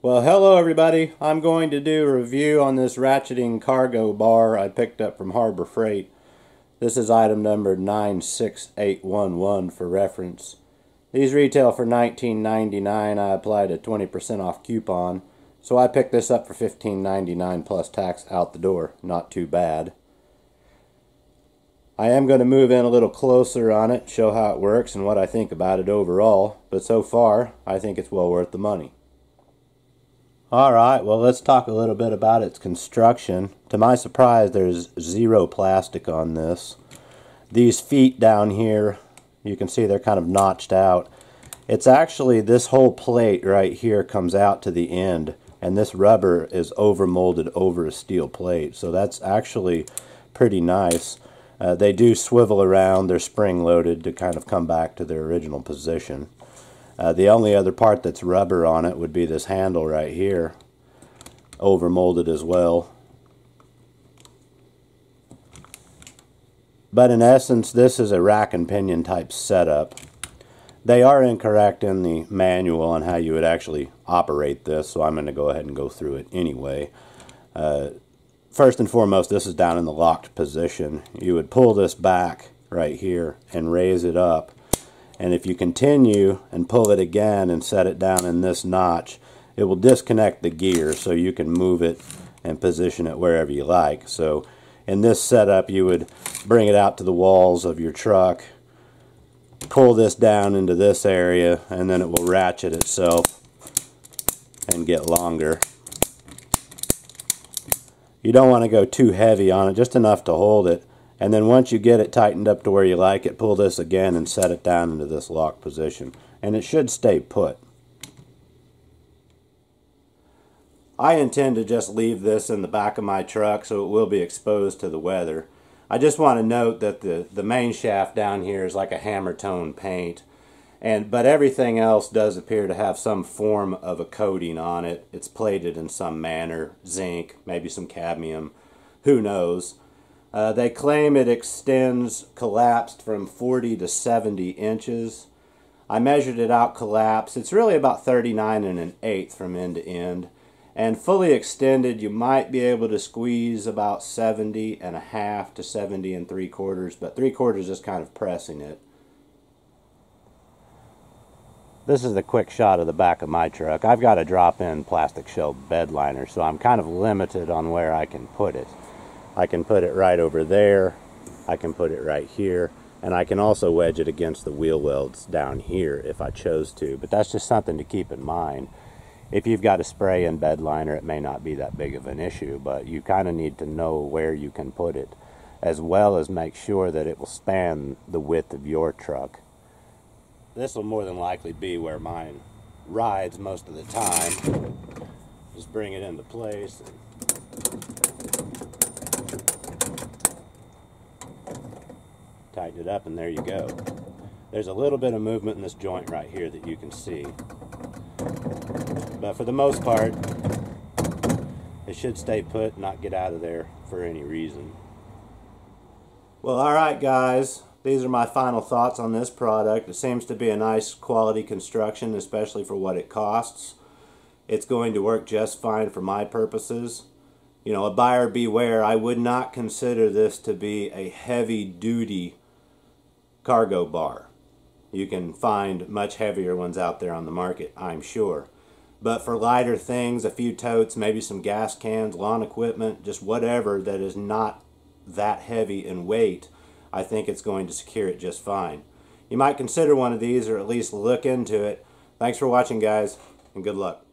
Well, hello everybody. I'm going to do a review on this ratcheting cargo bar I picked up from Harbor Freight. This is item number 96811 for reference. These retail for $19.99. I applied a 20% off coupon, so I picked this up for $15.99 plus tax out the door. Not too bad. I am going to move in a little closer on it, show how it works and what I think about it overall, but so far I think it's well worth the money. Alright, well let's talk a little bit about its construction. To my surprise, there's zero plastic on this. These feet down here, you can see they're kind of notched out. It's actually, this whole plate right here comes out to the end, and this rubber is over molded over a steel plate, so that's actually pretty nice. They do swivel around, they're spring loaded to kind of come back to their original position. The only other part that's rubber on it would be this handle right here, over molded as well. But in essence, this is a rack and pinion type setup. They are incorrect in the manual on how you would actually operate this, so I'm going to go ahead and go through it anyway. First and foremost, this is down in the locked position. You would pull this back right here and raise it up. And if you continue and pull it again and set it down in this notch, it will disconnect the gear so you can move it and position it wherever you like. So in this setup, you would bring it out to the walls of your truck, pull this down into this area, and then it will ratchet itself and get longer. You don't want to go too heavy on it, just enough to hold it. And then once you get it tightened up to where you like it, pull this again and set it down into this lock position. And it should stay put. I intend to just leave this in the back of my truck so it will be exposed to the weather. I just want to note that the main shaft down here is like a hammer tone paint. But everything else does appear to have some form of a coating on it. It's plated in some manner, zinc, maybe some cadmium, who knows. They claim it extends collapsed from 40 to 70 inches. I measured it out collapsed. It's really about 39 1/8 from end to end. And fully extended, you might be able to squeeze about 70.5 to 70 3/4, but 3/4 is kind of pressing it. This is a quick shot of the back of my truck. I've got a drop-in plastic shell bed liner, so I'm kind of limited on where I can put it. I can put it right over there, I can put it right here, and I can also wedge it against the wheel welds down here if I chose to, but that's just something to keep in mind. If you've got a spray-in bed liner, it may not be that big of an issue, but you kind of need to know where you can put it, as well as make sure that it will span the width of your truck. This will more than likely be where mine rides most of the time. Just bring it into place. Tighten it up, and there you go. There's a little bit of movement in this joint right here that you can see. But for the most part, it should stay put, not get out of there for any reason. Well, alright guys. These are my final thoughts on this product. It seems to be a nice quality construction, especially for what it costs. It's going to work just fine for my purposes. You know, a buyer beware. I would not consider this to be a heavy-duty cargo bar. You can find much heavier ones out there on the market, I'm sure. But for lighter things, a few totes, maybe some gas cans, lawn equipment, just whatever that is not that heavy in weight, I think it's going to secure it just fine. You might consider one of these or at least look into it. Thanks for watching, guys, and good luck.